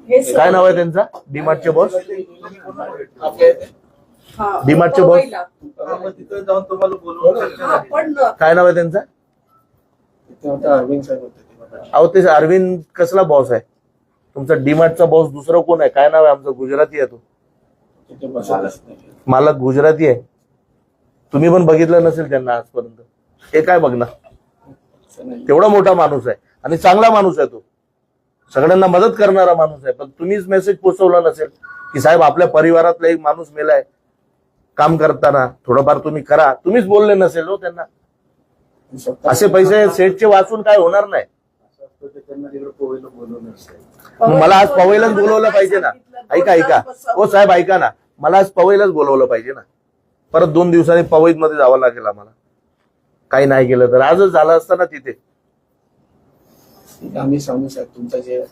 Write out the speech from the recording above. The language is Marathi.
काय नाव आहे त्यांचा? डीमार्टचे बॉस, डीमार्टचे बॉस काय नाव आहे त्यांचा? अहो ते अरविंद कसला बॉस आहे तुमचा? डीमार्टचा बॉस दुसरा कोण आहे? काय नाव आहे? आमचा गुजराती आहे तो, मालक गुजराती आहे. तुम्ही पण बघितलं नसेल त्यांना आजपर्यंत. हे काय बघणार? तेवढा मोठा माणूस आहे आणि चांगला माणूस आहे तो, सगळ्यांना मदत करणारा माणूस आहे. पण तुम्हीच मेसेज पोहोचवला नसेल की साहेब आपल्या परिवारातला एक माणूस मेलाय, काम करताना थोडंफार तुम्ही करा. तुम्हीच बोलले नसेल हो त्यांना. असे पैसे सेटचे वाचून काय होणार नाही. मला आज पवईलाच बोलवलं पाहिजे ना. ऐका हो साहेब, ऐका ना, मला आज पवईलाच बोलवलं पाहिजे ना. परत 2 दिवसांनी पवईत मध्ये जावं लागेल आम्हाला. काही नाही केलं तर आजच झालं असतं ना तिथे. आम्ही सांगू साहेब तुमचं जे